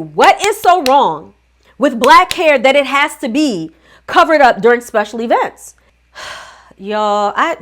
What is so wrong with black hair that it has to be covered up during special events? Y'all, I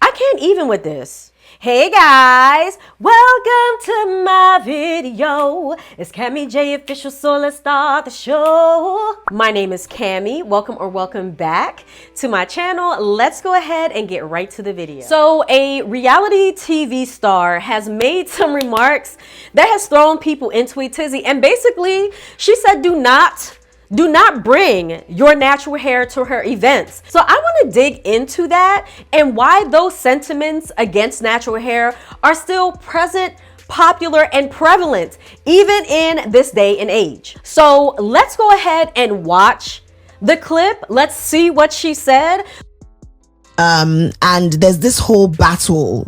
can't even with this. Hey guys, welcome to my video. It's CammyJOfficial, so let's start the show. My name is Cammy. Welcome back to my channel. Let's go ahead and get right to the video. So a reality TV star has made some remarks that has thrown people into a tizzy. And basically, she said, do not bring your natural hair to her events. So I want to dig into that and why those sentiments against natural hair are still present, popular, and prevalent even in this day and age. So let's go ahead and watch the clip. Let's see what she said. And there's this whole battle,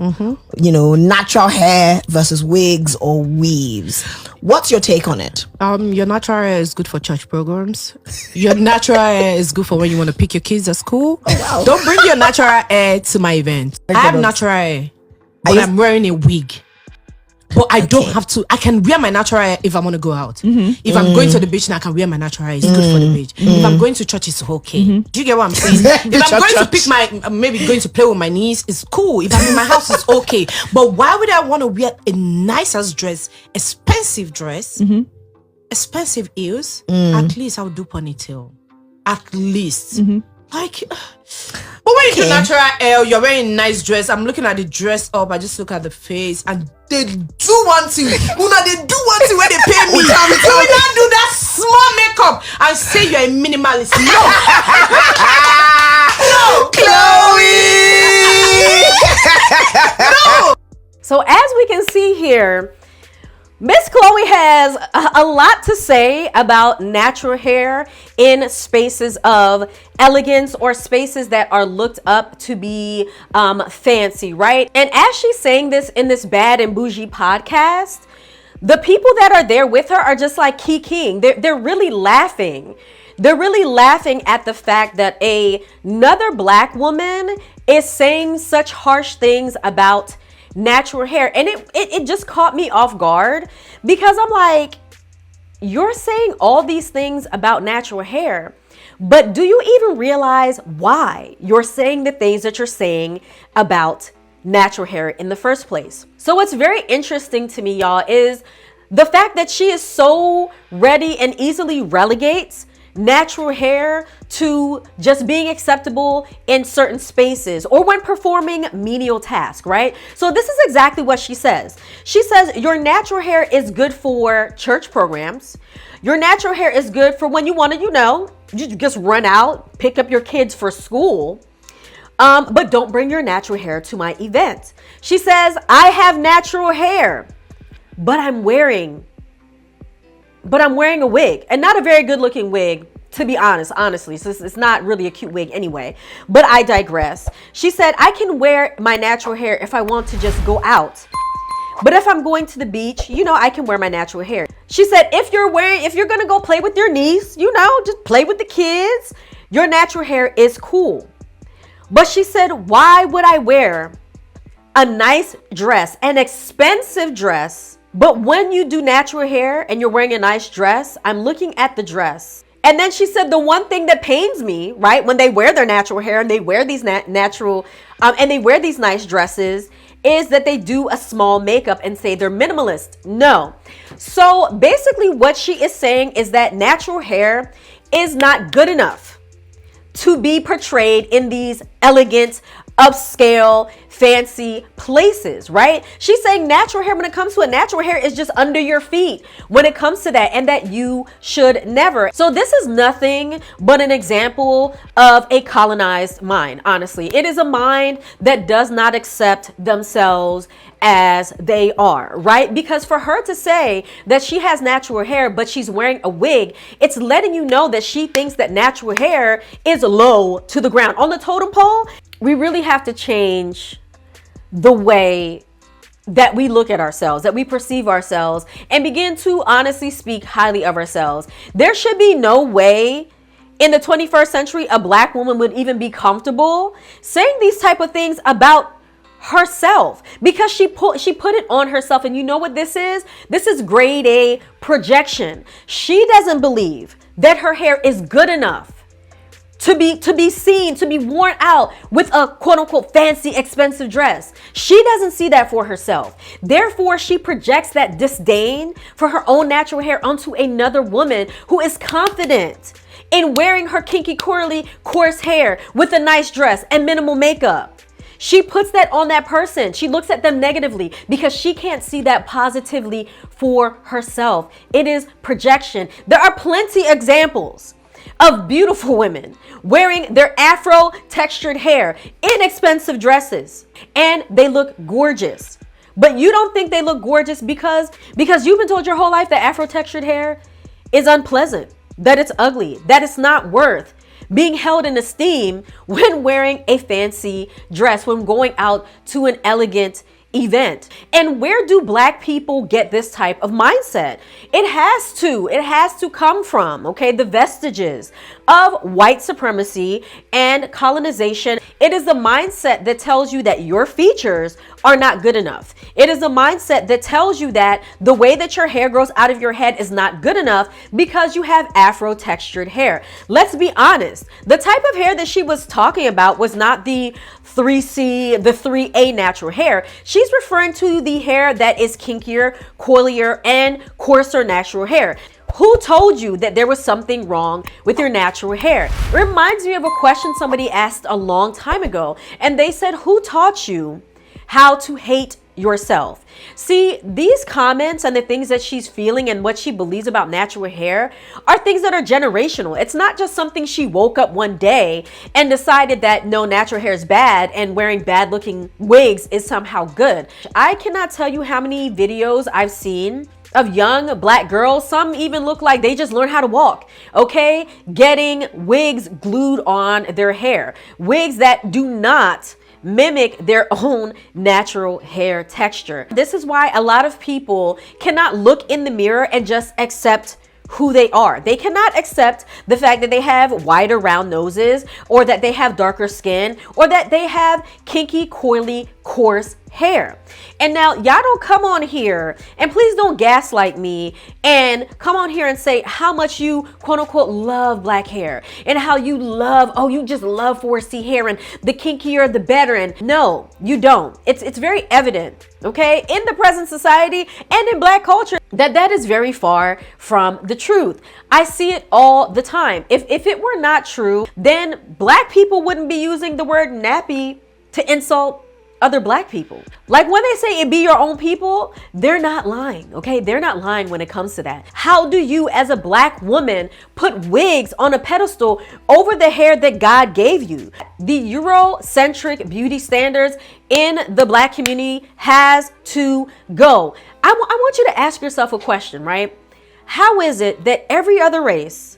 natural hair versus wigs or weaves. What's your take on it? Your natural hair is good for church programs. Your natural hair is good for when you want to pick your kids at school. Oh, wow. Don't bring your natural hair to my event. I have natural hair, but I'm wearing a wig. But I don't have to. I can wear my natural hair if I want to go out. If I'm going to the beach, now I can wear my natural hair. It's good for the beach. If I'm going to church, it's okay. Do you get what I'm saying? If I'm going to pick my, maybe going to play with my niece, it's cool. If I'm in my house, it's okay. But why would I want to wear a nice ass dress, expensive dress, expensive heels? At least I'll do ponytail. At least. Like, but when you do natural hair, you're wearing a nice dress. I'm looking at the dress up. I just look at the face, and they do one thing. They do one thing when they pay me. So we not do that small makeup and say you're a minimalist. No, no, Chloe. No. So as we can see here, Miss Chloe has a lot to say about natural hair in spaces of elegance or spaces that are looked up to be fancy, right? And as she's saying this in this Bad and Bougie podcast, the people that are there with her are just like kikiing. They're really laughing. They're really laughing at the fact that another black woman is saying such harsh things about natural hair. And it just caught me off guard because I'm like, you're saying all these things about natural hair, but do you even realize why you're saying the things that you're saying about natural hair in the first place? So what's very interesting to me, y'all, is the fact that she is so ready and easily relegates natural hair to just being acceptable in certain spaces or when performing menial tasks, right? So this is exactly what she says. She says your natural hair is good for church programs. Your natural hair is good for when you want to, you just run out, pick up your kids for school. But don't bring your natural hair to my event. She says, I have natural hair, but I'm wearing a wig, and not a very good looking wig, to be honestly. So it's not really a cute wig anyway, but I digress. She said, I can wear my natural hair if I want to just go out. But if I'm going to the beach, I can wear my natural hair. She said, if you're going to go play with your niece, just play with the kids, your natural hair is cool. But she said, why would I wear a nice dress, an expensive dress? But when you do natural hair and you're wearing a nice dress, I'm looking at the dress. And then she said, the one thing that pains me, right, when they wear their natural hair and they wear these and they wear these nice dresses, is that they do a small makeup and say they're minimalist. No. So basically what she is saying is that natural hair is not good enough to be portrayed in these elegant, upscale, fancy places, right? She's saying natural hair, when it comes to it, natural hair is just under your feet when it comes to that, and that you should never. So this is nothing but an example of a colonized mind, honestly. It is a mind that does not accept themselves as they are, right? Because for her to say that she has natural hair, but she's wearing a wig, it's letting you know that she thinks that natural hair is low to the ground. On the totem pole, we really have to change the way that we look at ourselves, that we perceive ourselves, and begin to honestly speak highly of ourselves. There should be no way in the 21st century a black woman would even be comfortable saying these type of things about herself because she put it on herself. And you know what this is? This is grade A projection. She doesn't believe that her hair is good enough to be seen, to be worn out with a quote unquote fancy, expensive dress. She doesn't see that for herself. Therefore, she projects that disdain for her own natural hair onto another woman who is confident in wearing her kinky, curly, coarse hair with a nice dress and minimal makeup. She puts that on that person. She looks at them negatively because she can't see that positively for herself. It is projection. There are plenty examples of beautiful women wearing their afro textured hair in expensive dresses, and they look gorgeous. But you don't think they look gorgeous because you've been told your whole life that afro textured hair is unpleasant, that it's ugly, that it's not worth being held in esteem when wearing a fancy dress, when going out to an elegant event. And where do Black people get this type of mindset? It has to come from, okay, the vestiges of white supremacy and colonization. It is the mindset that tells you that your features are not good enough. It is a mindset that tells you that the way that your hair grows out of your head is not good enough because you have afro textured hair. Let's be honest. The type of hair that she was talking about was not the 3C, the 3A natural hair. She's referring to the hair that is kinkier, coilier, and coarser natural hair. Who told you that there was something wrong with your natural hair? It reminds me of a question somebody asked a long time ago, and they said, who taught you how to hate yourself? See, these comments and the things that she's feeling and what she believes about natural hair are things that are generational. It's not just something she woke up one day and decided that no, natural hair is bad and wearing bad looking wigs is somehow good. I cannot tell you how many videos I've seen of young Black girls, some even look like they just learned how to walk, okay, getting wigs glued on their hair, wigs that do not mimic their own natural hair texture. This is why a lot of people cannot look in the mirror and just accept who they are. They cannot accept the fact that they have wider round noses, or that they have darker skin, or that they have kinky, coily, coarse hair. And now y'all don't come on here and please don't gaslight me and come on here and say how much you quote unquote love Black hair and how you love, oh, you just love 4C hair and the kinkier the better. And no, you don't. It's very evident, okay, in the present society and in Black culture that is very far from the truth. I see it all the time. If it were not true, then Black people wouldn't be using the word nappy to insult other Black people. Like when they say it be your own people, they're not lying, okay? They're not lying when it comes to that. How do you as a Black woman put wigs on a pedestal over the hair that God gave you? The Eurocentric beauty standards in the Black community has to go. I want you to ask yourself a question, right? How is it that every other race,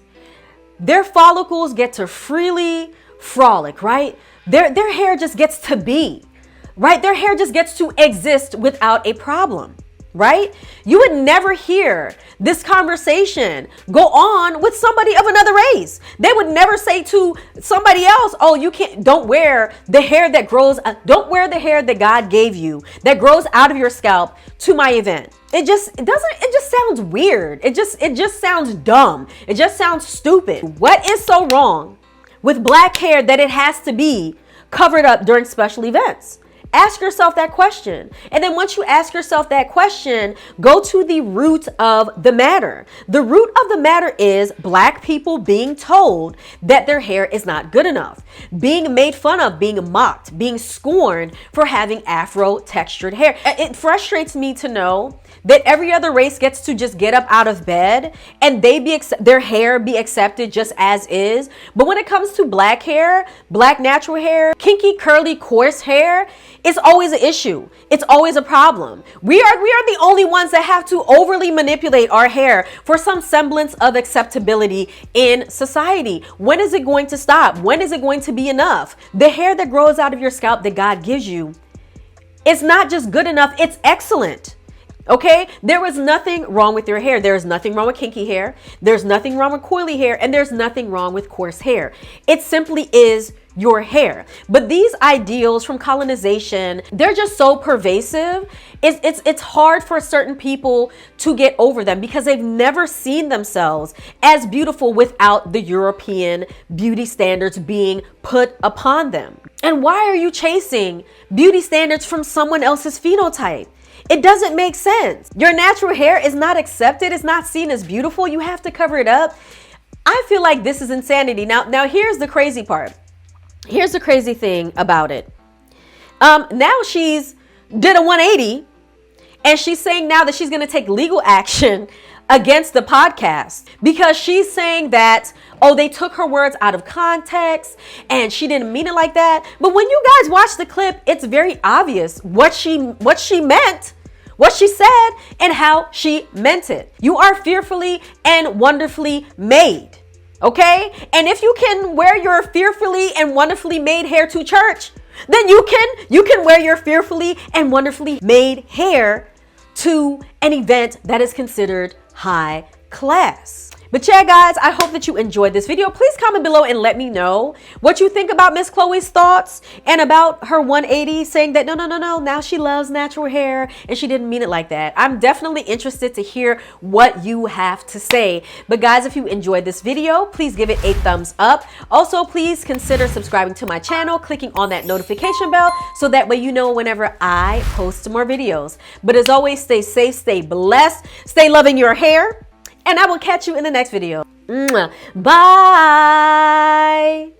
their follicles get to freely frolic, right? Their hair just gets to be, right? Their hair just gets to exist without a problem, right? You would never hear this conversation go on with somebody of another race. They would never say to somebody else, oh, you can't, don't wear the hair that grows, don't wear the hair that God gave you that grows out of your scalp to my event. It just sounds weird. It just sounds dumb. It just sounds stupid. What is so wrong with Black hair that it has to be covered up during special events? Ask yourself that question. And then once you ask yourself that question, go to the root of the matter. The root of the matter is Black people being told that their hair is not good enough, being made fun of, being mocked, being scorned for having afro textured hair. It frustrates me to know that every other race gets to just get up out of bed and their hair be accepted just as is. But when it comes to Black hair, Black natural hair, kinky, curly, coarse hair, it's always an issue. It's always a problem. We are the only ones that have to overly manipulate our hair for some semblance of acceptability in society. When is it going to stop? When is it going to be enough? The hair that grows out of your scalp that God gives you is not just good enough, it's excellent. Okay, there was nothing wrong with your hair. There is nothing wrong with kinky hair. There's nothing wrong with coily hair, and there's nothing wrong with coarse hair. It simply is your hair. But these ideals from colonization, they're just so pervasive. It's hard for certain people to get over them because they've never seen themselves as beautiful without the European beauty standards being put upon them. And why are you chasing beauty standards from someone else's phenotype? It doesn't make sense. Your natural hair is not accepted. It's not seen as beautiful. You have to cover it up. I feel like this is insanity. Now here's the crazy part. Here's the crazy thing about it. Now she's did a 180 and she's saying now that she's going to take legal action against the podcast because she's saying that, oh, they took her words out of context and she didn't mean it like that. But when you guys watch the clip, it's very obvious what she meant, what she said, and how she meant it. You are fearfully and wonderfully made. Okay? And if you can wear your fearfully and wonderfully made hair to church, then you can wear your fearfully and wonderfully made hair to an event that is considered high class. But yeah, guys, I hope that you enjoyed this video. Please comment below and let me know what you think about Miss Chloe's thoughts and about her 180 saying that no, now she loves natural hair and she didn't mean it like that. I'm definitely interested to hear what you have to say. But guys, if you enjoyed this video, please give it a thumbs up. Also, please consider subscribing to my channel, clicking on that notification bell so that way you know whenever I post more videos. But as always, stay safe, stay blessed, stay loving your hair. And I will catch you in the next video. Bye.